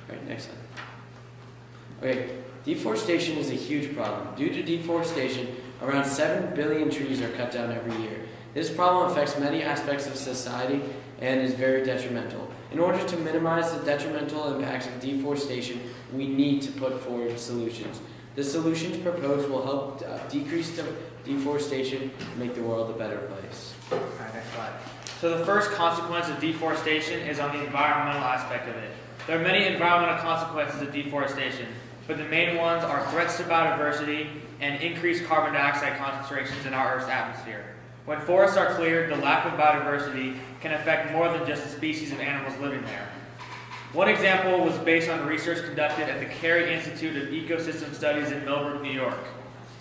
All right, next slide. Okay, deforestation is a huge problem. Due to deforestation, around 7 billion trees are cut down every year. This problem affects many aspects of society and is very detrimental. In order to minimize the detrimental impacts of deforestation, we need to put forward solutions. The solutions proposed will help decrease deforestation and make the world a better place. All right, next slide. So the first consequence of deforestation is on the environmental aspect of it. There are many environmental consequences of deforestation, but the main ones are threats to biodiversity and increased carbon dioxide concentrations in our Earth's atmosphere. When forests are cleared, the lack of biodiversity can affect more than just the species of animals living there. One example was based on research conducted at the Cary Institute of Ecosystem Studies in Millbrook, New York.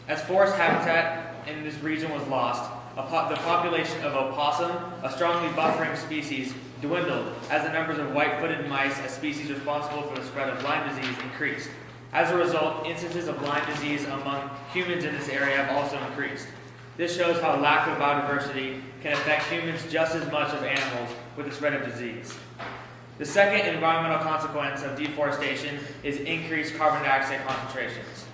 As forest habitat in this region was lost, the population of opossum, a strongly buffering species, dwindled as the numbers of white-footed mice, a species responsible for the spread of Lyme disease, increased. As a result, instances of Lyme disease among humans in this area have also increased. This shows how lack of biodiversity can affect humans just as much as animals with the spread of disease. The second environmental consequence of deforestation is increased carbon dioxide concentrations.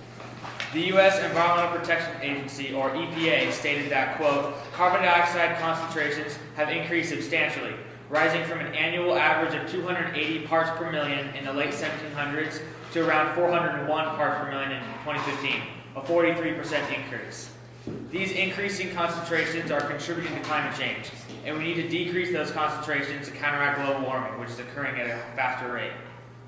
The U.S. Environmental Protection Agency, or EPA, stated that, quote, carbon dioxide concentrations have increased substantially, rising from an annual average of 280 parts per million in the late 1700s to around 401 parts per million in 2015, a 43% increase. These increasing concentrations are contributing to climate change, and we need to decrease those concentrations to counteract global warming, which is occurring at a faster rate.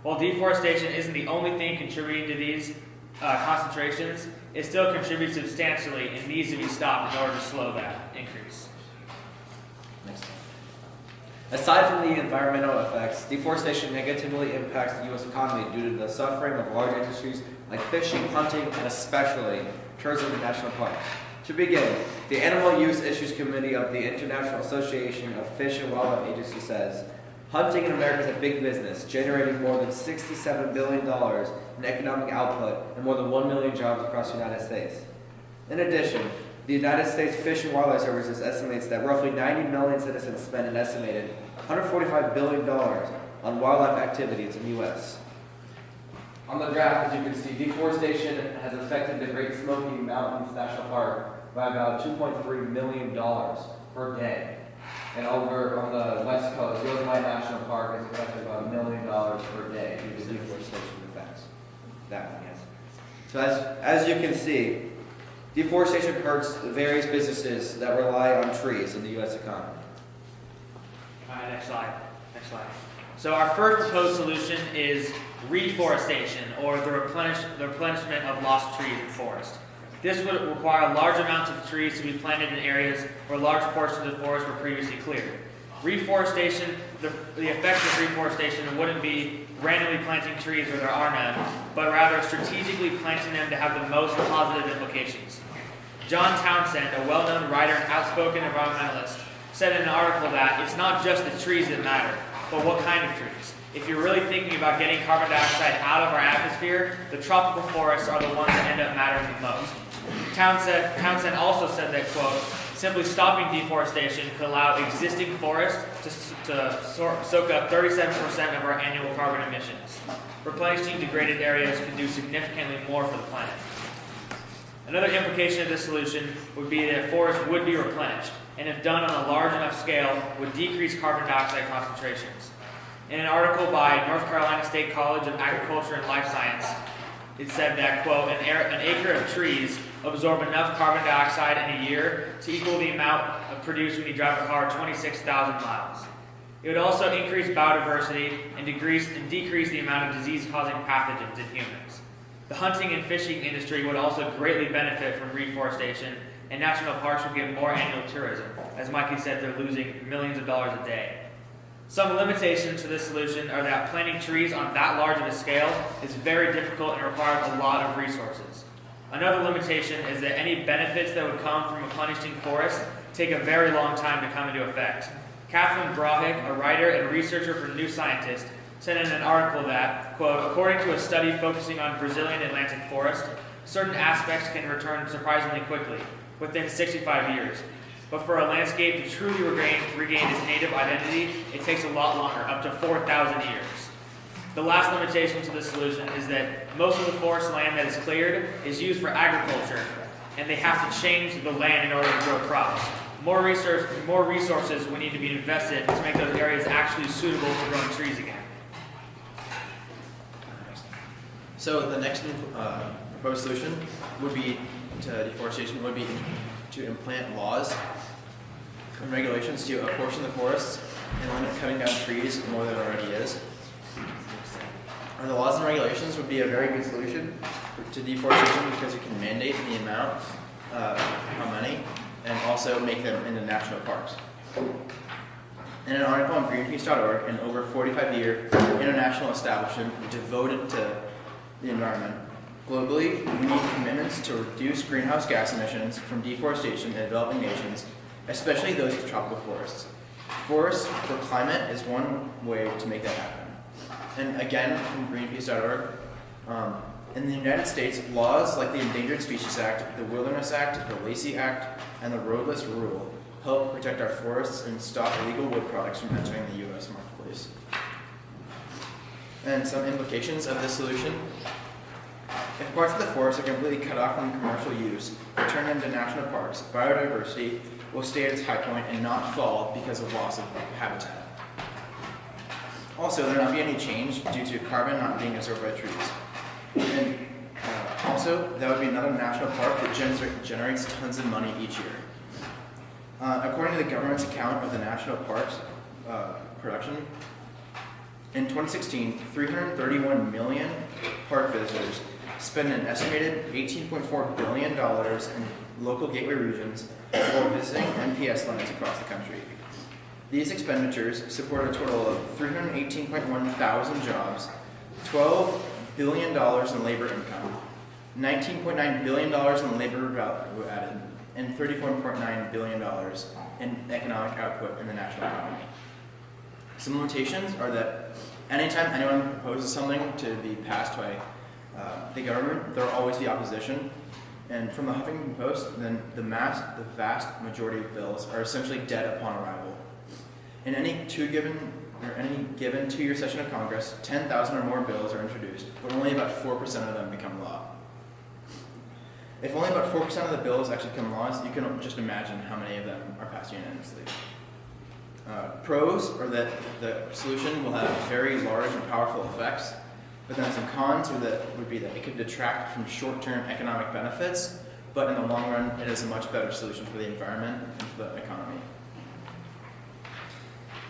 While deforestation isn't the only thing contributing to these concentrations, it still contributes substantially and needs to be stopped in order to slow that increase. Next. Aside from the environmental effects, deforestation negatively impacts the U.S. economy due to the suffering of large industries like fishing, hunting, and especially tourism and national parks. To begin, the Animal Use Issues Committee of the International Association of Fish and Wildlife Agency says, hunting in America is a big business, generating more than $67 billion in economic output and more than 1 million jobs across the United States. In addition, the United States Fish and Wildlife Services estimates that roughly 90 million citizens spend an estimated $145 billion on wildlife activities in the U.S. On the graph, as you can see, deforestation has affected the Great Smoky Mountains National Park by about $2.3 million per day. And over on the west coast, Yosemite National Park is affected about $1 million per day due to deforestation effects. That one, yes. So as you can see, deforestation hurts the various businesses that rely on trees in the U.S. economy. All right, next slide. Next slide. So our first proposed solution is reforestation, or the replenishment of lost trees in forest. This would require large amounts of trees to be planted in areas where large portions of forest were previously cleared. Reforestation, the effect of reforestation wouldn't be randomly planting trees where there are none, but rather strategically planting them to have the most positive implications. John Townsend, a well-known writer and outspoken environmentalist, said in an article that it's not just the trees that matter, but what kind of trees. If you're really thinking about getting carbon dioxide out of our atmosphere, the tropical forests are the ones that end up mattering the most. Townsend also said that, quote, simply stopping deforestation could allow existing forests to soak up 37% of our annual carbon emissions. Replenishing degraded areas could do significantly more for the planet. Another implication of this solution would be that forests would be replenished, and if done on a large enough scale, would decrease carbon dioxide concentrations. In an article by North Carolina State College of Agriculture and Life Science, it said that, quote, an acre of trees absorb enough carbon dioxide in a year to equal the amount produced when you drive a car 26,000 miles. It would also increase biodiversity and decrease the amount of disease-causing pathogens in humans. The hunting and fishing industry would also greatly benefit from reforestation, and national parks would get more annual tourism. As Mikey said, they're losing millions of dollars a day. Some limitations to this solution are that planting trees on that large of a scale is very difficult and requires a lot of resources. Another limitation is that any benefits that would come from replenishing forests take a very long time to come into effect. Catherine Brahik, a writer and researcher for New Scientist, said in an article that, quote, according to a study focusing on Brazilian Atlantic forest, certain aspects can return surprisingly quickly, within 65 years. But for a landscape to truly regain its native identity, it takes a lot longer, up to 4,000 years. The last limitation to this solution is that most of the forest land that is cleared is used for agriculture, and they have to change the land in order to grow crops. More resources would need to be invested to make those areas actually suitable for growing trees again. So the next proposed solution would be to deforestation would be to implant laws and regulations to apportion the forests and limit cutting down trees more than it already is. And the laws and regulations would be a very good solution to deforestation because you can mandate the amount, how many, and also make them into national parks. In an article on Greenpeace.org, an over 45-year international establishment devoted to the environment, globally, we need commitments to reduce greenhouse gas emissions from deforestation in developing nations, especially those with tropical forests. Forests for climate is one way to make that happen. And again, from Greenpeace.org, in the United States, laws like the Endangered Species Act, the Wilderness Act, the Lacey Act, and the Roadless Rule help protect our forests and stop illegal wood products from entering the U.S. marketplace. And some implications of this solution. If parts of the forest are completely cut off from commercial use or turned into national parks, biodiversity will stay at its high point and not fall because of loss of habitat. Also, there will not be any change due to carbon not being absorbed by trees. And also, that would be another national park that generates tons of money each year. According to the government's account of the national parks production, in 2016, 331 million park visitors spent an estimated $18.4 billion in local gateway regions while visiting NPS lands across the country. These expenditures support a total of 318.1 thousand jobs, $12 billion in labor income, $19.9 billion in labor value added, and $34.9 billion in economic output in the national economy. Some limitations are that anytime anyone proposes something to be passed by the government, there will always be opposition. And from the Huffington Post, then the vast majority of bills are essentially dead upon arrival. In any given two-year session of Congress, 10,000 or more bills are introduced, but only about 4% of them become law. If only about 4% of the bills actually become laws, you can just imagine how many of them are passed unanimously. Pros are that the solution will have very large and powerful effects, but then some cons would be that it could detract from short-term economic benefits, but in the long run, it is a much better solution for the environment and for the economy.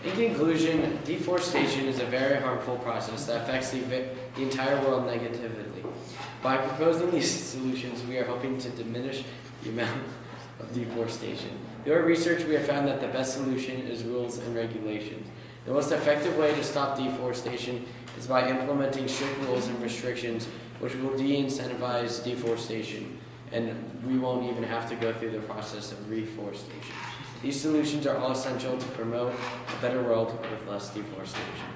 In conclusion, deforestation is a very harmful process that affects the entire world negatively. By proposing these solutions, we are hoping to diminish the amount of deforestation. Through our research, we have found that the best solution is rules and regulations. The most effective way to stop deforestation is by implementing strict rules and restrictions which will de-incentivize deforestation, and we won't even have to go through the process of reforestation. These solutions are all essential to promote a better world with less deforestation.